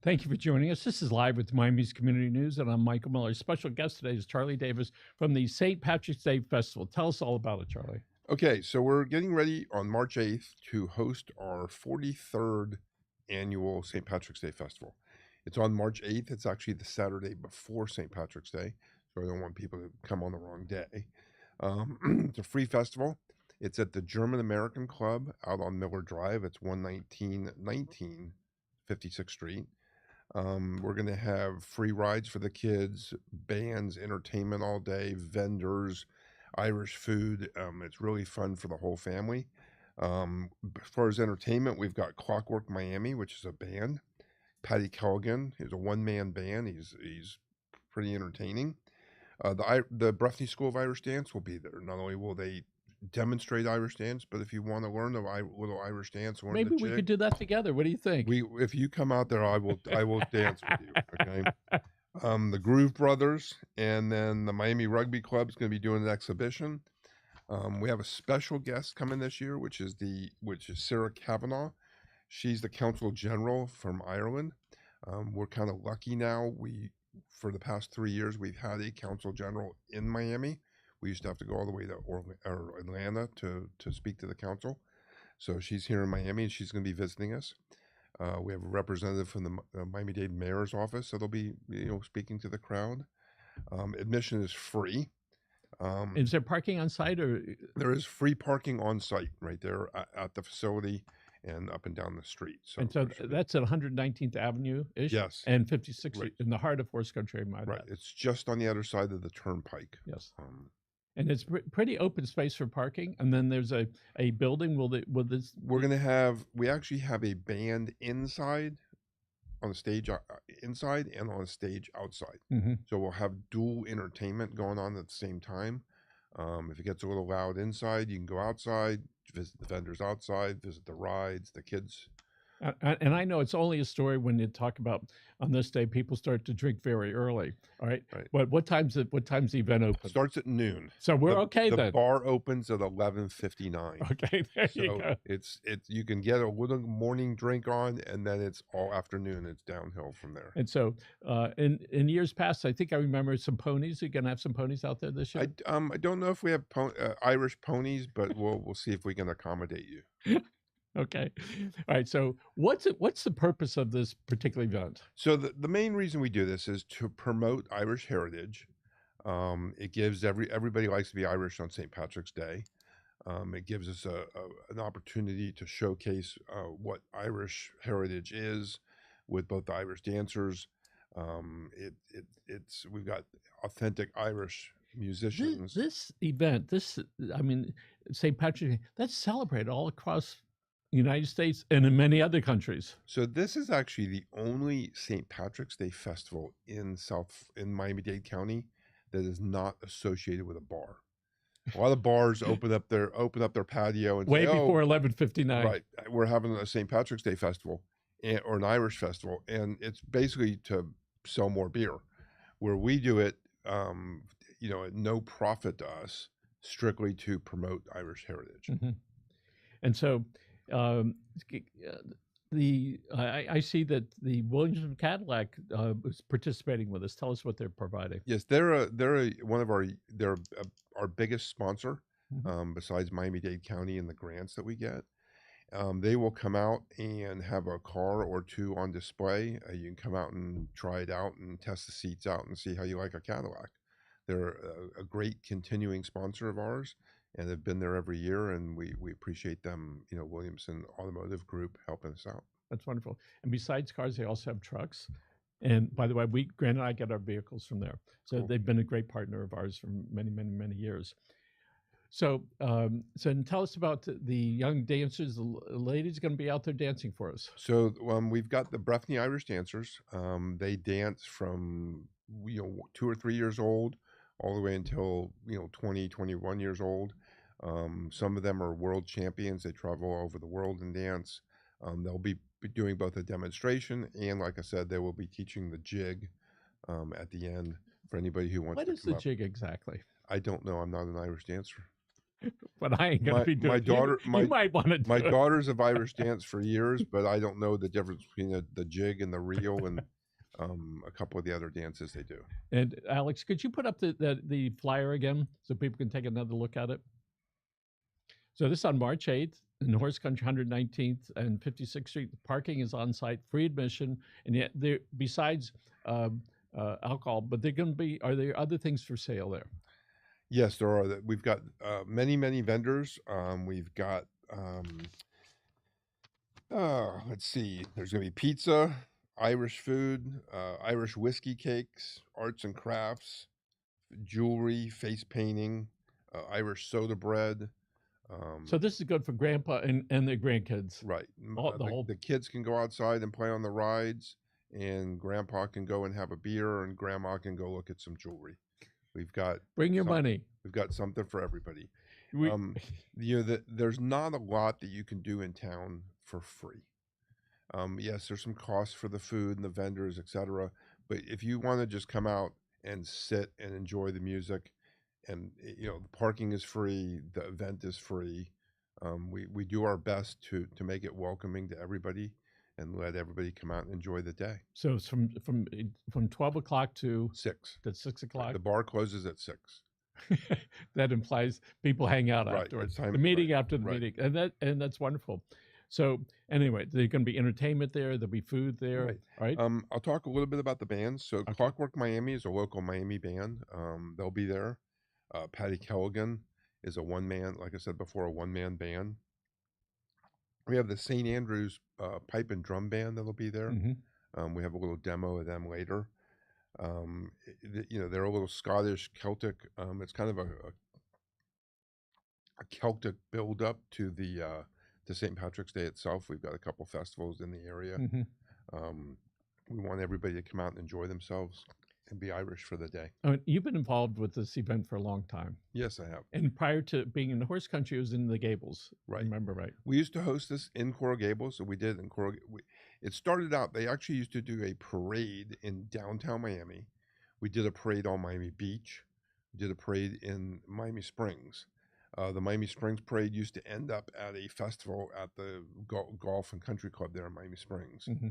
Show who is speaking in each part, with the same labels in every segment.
Speaker 1: Thank you for joining us. This is Live with Miami's Community News, and I'm Michael Miller. Special guest today is Charlie Davis from the St. Patrick's Day Festival. Tell us all about it, Charlie.
Speaker 2: Okay, so we're getting ready on March 8th to host our 43rd annual St. Patrick's Day Festival. It's on March 8th. It's actually the Saturday before St. Patrick's Day, so I don't want people to come on the wrong day. It's a free festival. It's at the German American Club out on Miller Drive. It's 119 56th Street. We're going to have free rides for the kids, bands, entertainment all day, vendors, Irish food. It's really fun for the whole family. As far as entertainment, we've got Clockwork Miami, which is a band. Paddy Kelligan is a one-man band. He's pretty entertaining. The Breffney School of Irish Dance will be there. Not only will they demonstrate Irish dance, but if you want to learn a little Irish dance,
Speaker 1: Maybe we could do that together. What do you think?
Speaker 2: If you come out there, I will dance with you. Okay. The Groove Brothers and then the Miami Rugby Club is going to be doing an exhibition. We have a special guest coming this year, which is Sarah Kavanagh. She's the Consul General from Ireland. We're kind of lucky now. For the past 3 years, we've had a Consul General in Miami. We used to have to go all the way to Atlanta to speak to the council. So she's here in Miami, and she's going to be visiting us. We have a representative from the Miami-Dade Mayor's office that'll be, speaking to the crowd. Admission is free.
Speaker 1: Is there parking on site, or
Speaker 2: there is free parking on site right there at the facility and up and down the street.
Speaker 1: So that's at 119th Avenue-ish?
Speaker 2: Yes.
Speaker 1: And 56th
Speaker 2: Right.
Speaker 1: in the heart of horse country,
Speaker 2: Right. It's just on the other side of the turnpike.
Speaker 1: Yes. And it's pretty open space for parking. And then there's a building. We
Speaker 2: actually have a band inside on the stage inside and on a stage outside.
Speaker 1: Mm-hmm.
Speaker 2: So we'll have dual entertainment going on at the same time. If it gets a little loud inside, you can go outside, visit the vendors outside, visit the rides, the kids.
Speaker 1: And I know it's only a story when you talk about on this day people start to drink very early. All right.
Speaker 2: Right.
Speaker 1: But what time's the event open?
Speaker 2: It starts at noon.
Speaker 1: So we're okay then.
Speaker 2: The bar opens at 11:59.
Speaker 1: Okay, there you go.
Speaker 2: It's you can get a little morning drink on, and then it's all afternoon. It's downhill from there.
Speaker 1: And so, in years past, I think I remember some ponies. You're gonna have some ponies out there this year.
Speaker 2: I don't know if we have Irish ponies, but we'll see if we can accommodate you.
Speaker 1: Okay. All right. So what's the purpose of this particular event?
Speaker 2: So the main reason we do this is to promote Irish heritage. It gives everybody likes to be Irish on St. Patrick's Day. It gives us an opportunity to showcase what Irish heritage is with both the Irish dancers. We've got authentic Irish musicians.
Speaker 1: This event, St. Patrick's Day, that's celebrated all across the United States and in many other countries.
Speaker 2: So this is actually the only St. Patrick's Day festival in Miami-Dade County that is not associated with a bar. A lot of bars open up their patio and
Speaker 1: way before 11:59.
Speaker 2: Right, we're having a St. Patrick's Day festival or an Irish festival, and it's basically to sell more beer. Where we do it, at no profit to us, strictly to promote Irish heritage.
Speaker 1: Mm-hmm. And so. I see that the Williams Cadillac is participating with us. Tell us what they're providing.
Speaker 2: Yes, they're our biggest sponsor,
Speaker 1: mm-hmm.
Speaker 2: Besides Miami-Dade County and the grants that we get. They will come out and have a car or two on display. You can come out and try it out and test the seats out and see how you like a Cadillac. They're a great continuing sponsor of ours, and they've been there every year, and we appreciate them, Williamson Automotive Group helping us out.
Speaker 1: That's wonderful. And besides cars, they also have trucks. And by the way, Grant and I get our vehicles from there. So cool. They've been a great partner of ours for many, many, many years. So tell us about the young dancers. The ladies going to be out there dancing for us.
Speaker 2: So we've got the Breffney Irish dancers. They dance from 2 or 3 years old all the way until 20, 21 years old. Some of them are world champions. They travel all over the world and dance. They'll be doing both a demonstration and, like I said, they will be teaching the jig at the end for anybody who wants to come up.
Speaker 1: What is the jig exactly?
Speaker 2: I don't know. I'm not an Irish dancer.
Speaker 1: but I ain't gonna be doing. You might want to do
Speaker 2: my
Speaker 1: it.
Speaker 2: daughters have Irish danced for years, but I don't know the difference between the jig and the reel and a couple of the other dances they do.
Speaker 1: And Alex, could you put up the flyer again so people can take another look at it? So this is on March 8th in Horse Country, 119th and 56th Street. Parking is on site, free admission, and yet there besides alcohol, but they're going to be. Are there other things for sale there?
Speaker 2: Yes, there are. We've got many vendors. We've got let's see. There's going to be pizza, Irish food, Irish whiskey cakes, arts and crafts, jewelry, face painting, Irish soda bread.
Speaker 1: So this is good for Grandpa and their grandkids.
Speaker 2: Right.
Speaker 1: The
Speaker 2: kids can go outside and play on the rides, and Grandpa can go and have a beer, and Grandma can go look at some jewelry. We've got
Speaker 1: bring your money.
Speaker 2: We've got something for everybody. There's not a lot that you can do in town for free. Yes, there's some costs for the food and the vendors, etc. But if you want to just come out and sit and enjoy the music, and the parking is free, the event is free. We do our best to make it welcoming to everybody and let everybody come out and enjoy the day.
Speaker 1: So it's from 12 o'clock to
Speaker 2: 6.
Speaker 1: To 6 o'clock.
Speaker 2: The bar closes at 6.
Speaker 1: That implies people hang out
Speaker 2: Right,
Speaker 1: afterwards.
Speaker 2: time,
Speaker 1: the meeting
Speaker 2: right,
Speaker 1: after the
Speaker 2: right.
Speaker 1: meeting, and that's wonderful. So anyway, there's going to be entertainment there. There'll be food there. Right.
Speaker 2: I'll talk a little bit about the bands. So
Speaker 1: Okay.
Speaker 2: Clockwork Miami is a local Miami band. They'll be there. Patty Kelligan is a one-man, like I said before, a one-man band. We have the St. Andrews pipe and drum band that'll be there.
Speaker 1: Mm-hmm.
Speaker 2: We have a little demo of them later. They're a little Scottish Celtic. It's kind of a Celtic build-up to to St. Patrick's Day itself. We've got a couple festivals in the area.
Speaker 1: Mm-hmm.
Speaker 2: We want everybody to come out and enjoy themselves and be Irish for the day.
Speaker 1: You've been involved with this event for a long time.
Speaker 2: Yes, I have.
Speaker 1: And prior to being in the Horse Country, it was in the Gables.
Speaker 2: Right.
Speaker 1: Remember, right?
Speaker 2: We used to host this in Coral Gables, so we did in Coral. It started out, they actually used to do a parade in downtown Miami. We did a parade on Miami Beach. We did a parade in Miami Springs. The Miami Springs parade used to end up at a festival at the Golf and Country Club there in Miami Springs.
Speaker 1: Mm-hmm.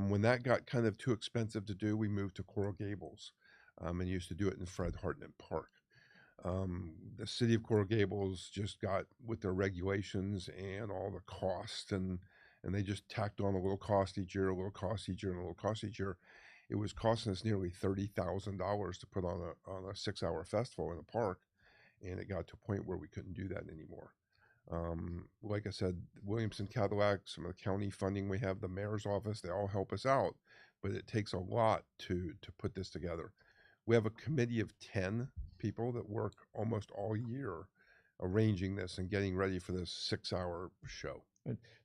Speaker 2: When that got kind of too expensive to do, we moved to Coral Gables and used to do it in Fred Hartnett Park. The city of Coral Gables just got with their regulations and all the cost, and they just tacked on a little cost each year, a little cost each year, and a little cost each year. It was costing us nearly $30,000 to put on a 6-hour festival in a park, and it got to a point where we couldn't do that anymore. Like I said, Williamson Cadillac, some of the county funding we have, the mayor's office, they all help us out, but it takes a lot to put this together. We have a committee of 10 people that work almost all year arranging this and getting ready for this 6-hour show.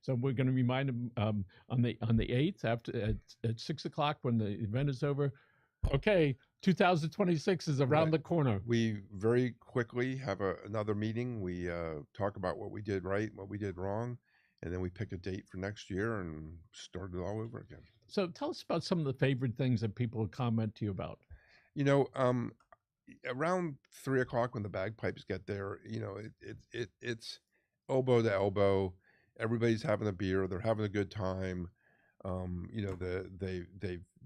Speaker 1: So we're going to remind them on the 8th at 6 o'clock when the event is over. Okay, 2026 is around the corner.
Speaker 2: We very quickly have another meeting. We talk about what we did right, what we did wrong, and then we pick a date for next year and start it all over again.
Speaker 1: So tell us about some of the favorite things that people comment to you about.
Speaker 2: Around 3 o'clock when the bagpipes get there, it's elbow to elbow. Everybody's having a beer. They're having a good time.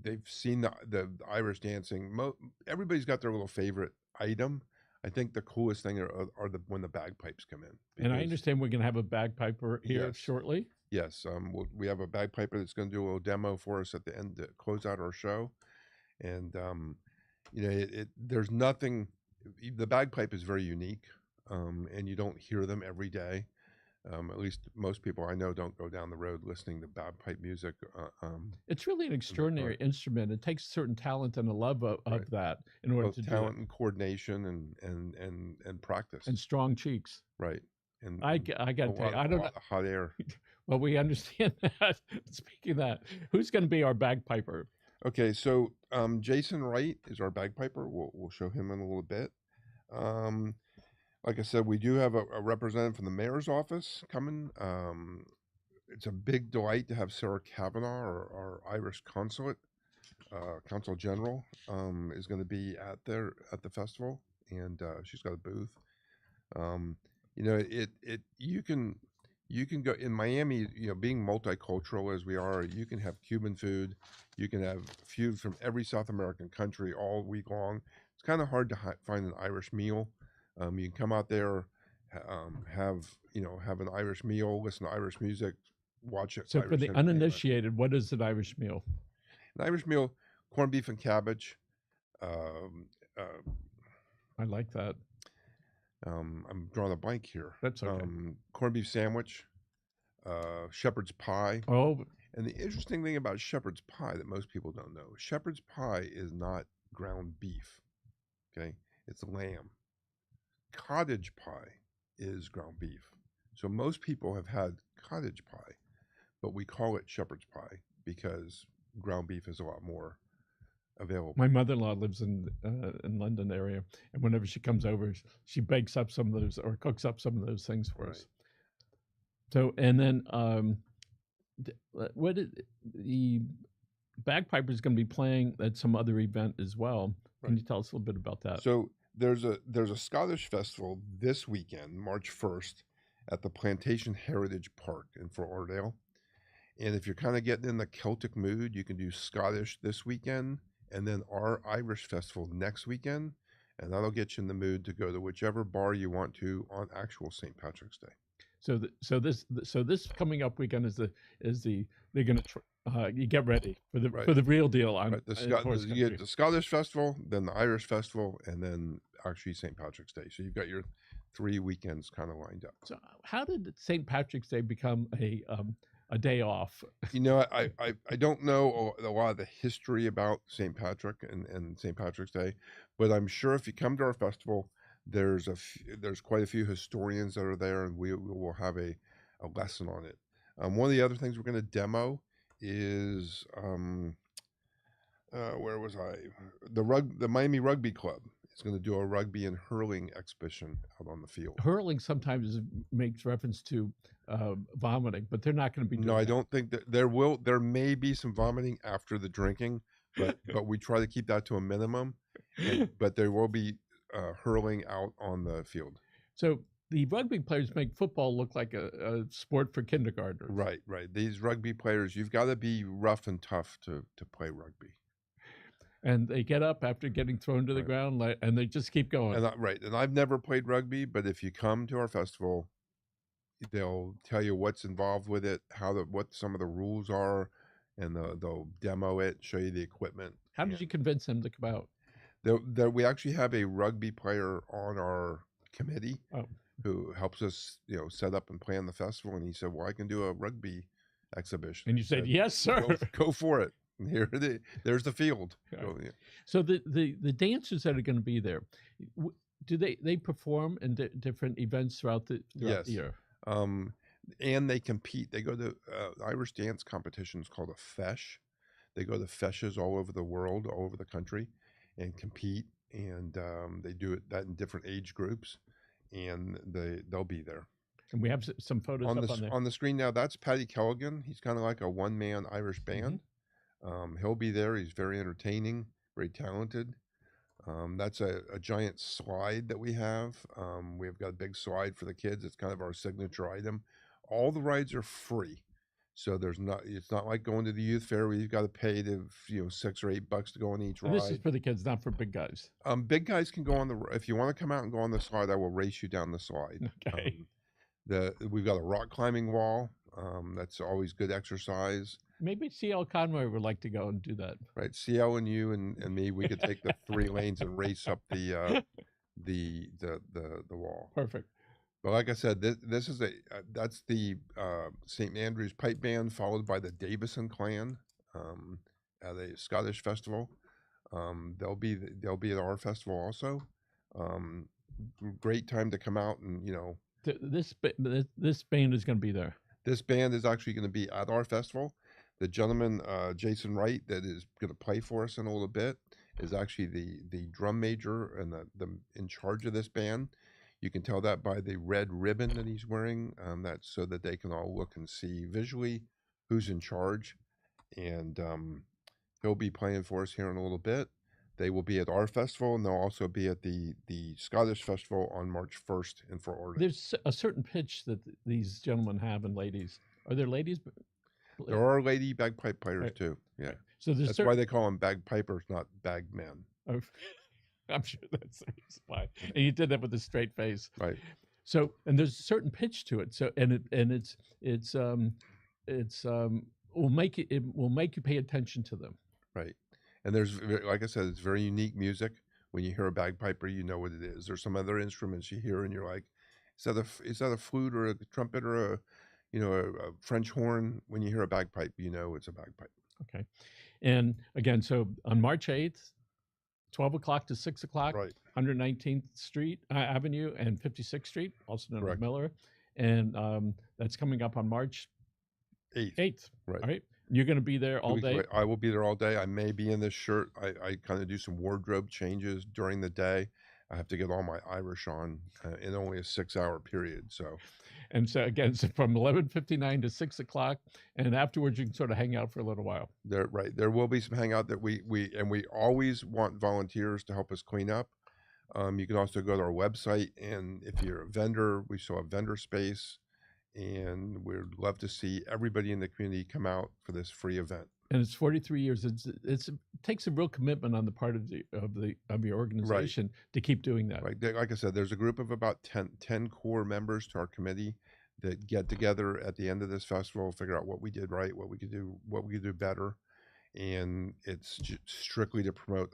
Speaker 2: They've seen the Irish dancing. Everybody's got their little favorite item. I think the coolest thing are when the bagpipes come in.
Speaker 1: And I understand we're going to have a bagpiper here shortly.
Speaker 2: Yes, we have a bagpiper that's going to do a little demo for us at the end to close out our show. And there's nothing. The bagpipe is very unique, and you don't hear them every day. At least most people I know don't go down the road listening to bagpipe music.
Speaker 1: It's really an extraordinary instrument. It takes certain talent and a love of that in order to do it.
Speaker 2: Talent and coordination and practice.
Speaker 1: And strong cheeks.
Speaker 2: Right. And
Speaker 1: I got to tell you, I don't know.
Speaker 2: Hot air.
Speaker 1: Well, we understand that. Speaking of that, who's going to be our bagpiper?
Speaker 2: Okay, so Jason Wright is our bagpiper. We'll show him in a little bit. Like I said, we do have a representative from the mayor's office coming. It's a big delight to have Sarah Kavanaugh, our Irish consul general, is going to be at the festival, and she's got a booth. You know, you can go in Miami, you know, being multicultural as we are, you can have Cuban food, you can have food from every South American country all week long. It's kind of hard to find an Irish meal. You can come out there, have, you know, have an Irish meal, listen to Irish music, watch
Speaker 1: So for
Speaker 2: Irish
Speaker 1: the
Speaker 2: entertainment.
Speaker 1: uninitiated, what is an Irish meal?
Speaker 2: An Irish meal, corned beef and cabbage. Um, uh,
Speaker 1: I like that.
Speaker 2: I'm drawing a blank here.
Speaker 1: That's okay.
Speaker 2: Corned beef sandwich, shepherd's pie.
Speaker 1: Oh,
Speaker 2: And the interesting thing about shepherd's pie that most people don't know, shepherd's pie is not ground beef. Okay, it's lamb. Cottage pie is ground beef. So most people have had cottage pie, but we call it shepherd's pie because ground beef is a lot more available.
Speaker 1: my mother-in-law lives in London area, and whenever she comes over, she bakes up some of those or cooks up some of those things for us. So, and then what is the bagpipers going to be playing at some other event as well? Can you tell us a little bit about that?
Speaker 2: So there's a Scottish festival this weekend, March 1st, at the Plantation Heritage Park in Fort Lauderdale. And if you're kind of getting in the Celtic mood, you can do Scottish this weekend and then our Irish festival next weekend, and that'll get you in the mood to go to whichever bar you want to on actual St. Patrick's Day.
Speaker 1: So this coming up weekend is they're going to you get ready for the real deal on
Speaker 2: you get the Scottish festival, then the Irish festival, and then actually St. Patrick's Day. So you've got your 3 weekends kind of lined up.
Speaker 1: So how did St. Patrick's Day become a day off?
Speaker 2: You know, I don't know a lot of the history about St. Patrick and St. Patrick's Day, but I'm sure if you come to our festival, there's quite a few historians that are there, and we will have a lesson on it. One of the other things we're going to demo is where was I? The Miami Rugby Club is going to do a rugby and hurling exhibition out on the field.
Speaker 1: Hurling sometimes makes reference to vomiting, but they're not going to be doing
Speaker 2: No, I
Speaker 1: that.
Speaker 2: don't think that there may be some vomiting after the drinking, but we try to keep that to a minimum. But there will be hurling out on the field.
Speaker 1: So the rugby players make football look like a sport for kindergartners.
Speaker 2: Right. These rugby players, you've got to be rough and tough to play rugby.
Speaker 1: And they get up after getting thrown to the ground, and they just keep going.
Speaker 2: And I've never played rugby, but if you come to our festival, they'll tell you what's involved with it, what some of the rules are, and they'll demo it, show you the equipment.
Speaker 1: How did you convince them to come out?
Speaker 2: We actually have a rugby player on our committee who helps us, set up and plan the festival. And he said, "Well, I can do a rugby exhibition."
Speaker 1: And you said, "Yes, sir.
Speaker 2: Go for it." And there's the field.
Speaker 1: Yeah. So the dancers that are going to be there, do they perform in different events throughout the year?
Speaker 2: And they compete. They go to Irish dance competitions called a feis. They go to feishes all over the world, all over the country, and compete. And they do that in different age groups, and they'll be there.
Speaker 1: And we have some photos
Speaker 2: on the screen now. That's Paddy Kelligan. He's kind of like a one-man Irish band. He'll be there. He's very entertaining, very talented. That's a giant slide that we have. We've got a big slide for the kids. It's kind of our signature item. All the rides are free. So it's not like going to the youth fair where you've got to pay $6 or $8 to go on each ride.
Speaker 1: This is for the kids, not for big guys.
Speaker 2: Big guys can go on if you want to come out and go on the slide, I will race you down the slide.
Speaker 1: Okay.
Speaker 2: We've got a rock climbing wall. That's always good exercise.
Speaker 1: Maybe CL Conroy would like to go and do that.
Speaker 2: Right, CL and you and me, we could take the 3 lanes and race up the wall.
Speaker 1: Perfect.
Speaker 2: But like I said, this is that's the St. Andrew's Pipe Band, followed by the Davison Clan at a Scottish festival. They'll be at our festival also. Great time to come out and
Speaker 1: this band is going to be there.
Speaker 2: This band is actually going to be at our festival. The gentleman, Jason Wright, that is going to play for us in a little bit, is actually the drum major and the in charge of this band. You can tell that by the red ribbon that he's wearing. That's so that they can all look and see visually who's in charge. And he'll be playing for us here in a little bit. They will be at our festival, and they'll also be at the Scottish Festival on March 1st in Fort Lauderdale.
Speaker 1: There's a certain pitch that these gentlemen have, and ladies. Are there ladies?
Speaker 2: There are lady bagpipe players
Speaker 1: Right.
Speaker 2: too. Yeah,
Speaker 1: So there's
Speaker 2: that's why they call them bagpipers, not bagmen.
Speaker 1: Oh, I'm sure that's the reason why. And you did that with a straight face.
Speaker 2: Right.
Speaker 1: So, and there's a certain pitch to it. So, and will make it will make you pay attention to them.
Speaker 2: Right. And there's, like I said, it's very unique music. When you hear a bagpiper, you know what it is. There's some other instruments you hear, and you're like, is that a flute or a trumpet or a French horn? When you hear a bagpipe, you know it's a bagpipe.
Speaker 1: Okay. And again, so on March 8th, 12 o'clock to 6 o'clock,
Speaker 2: Right.
Speaker 1: 119th Street Avenue and 56th Street, also known as
Speaker 2: Correct.
Speaker 1: Miller. And that's coming up on March 8th.
Speaker 2: Right.
Speaker 1: All right. You're going to be there all day.
Speaker 2: I will be there all day. I may be in this shirt. I kind of do some wardrobe changes during the day. I have to get all my Irish on in only a 6-hour period. So,
Speaker 1: and so again, so from 11:59 to 6 o'clock, and afterwards you can sort of hang out for a little while.
Speaker 2: There will be some hangout that we always want volunteers to help us clean up. You can also go to our website, and if you're a vendor, we still have vendor space, and we'd love to see everybody in the community come out for this free event.
Speaker 1: And it's 43 years. It takes a real commitment on the part of your organization to keep doing that.
Speaker 2: Right. Like I said, there's a group of about 10 core members to our committee that get together at the end of this festival, figure out what we did right, what we could do better, and it's strictly to promote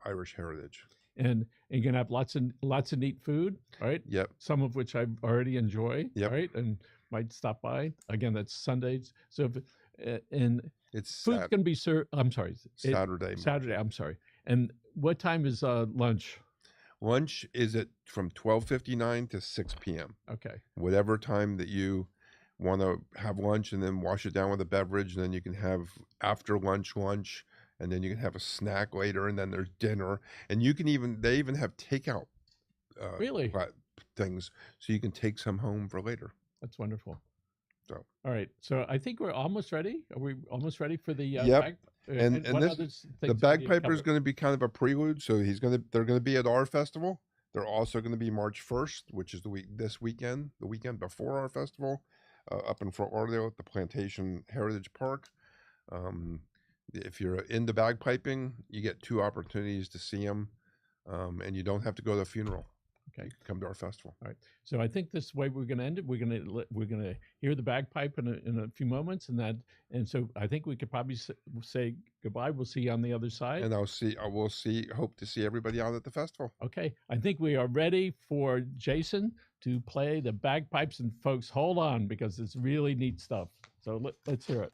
Speaker 2: Irish heritage.
Speaker 1: And you're gonna have lots of neat food, right?
Speaker 2: Yep.
Speaker 1: Some of which I already enjoy,
Speaker 2: Yep.
Speaker 1: right? And might stop by. Again, that's Sundays. So, and
Speaker 2: it's
Speaker 1: food's gonna be served. I'm sorry,
Speaker 2: Saturday.
Speaker 1: Saturday. I'm sorry. And what time is lunch?
Speaker 2: Lunch is from 12:59 to 6 p.m.
Speaker 1: Okay.
Speaker 2: Whatever time that you want to have lunch, and then wash it down with a beverage, and then you can have after lunch, and then you can have a snack later, and then there's dinner, and they even have takeout
Speaker 1: really
Speaker 2: things, so you can take some home for later.
Speaker 1: That's wonderful.
Speaker 2: So,
Speaker 1: all right. So I think we're almost ready. Are we almost ready for the
Speaker 2: yep. And the bagpiper is going to be kind of a prelude. So they're going to be at our festival. They're also going to be March 1st, which is the weekend before our festival, up in Fort Lauderdale at the Plantation Heritage Park. If you're into bagpiping, you get 2 opportunities to see them, and you don't have to go to a funeral.
Speaker 1: Okay,
Speaker 2: you can come to our festival.
Speaker 1: All right. So I think this way we're going to end it. We're going to hear the bagpipe in a few moments, and so I think we could probably say goodbye. We'll see you on the other side.
Speaker 2: And hope to see everybody out at the festival.
Speaker 1: Okay, I think we are ready for Jason to play the bagpipes, and folks, hold on because it's really neat stuff. So let's hear it.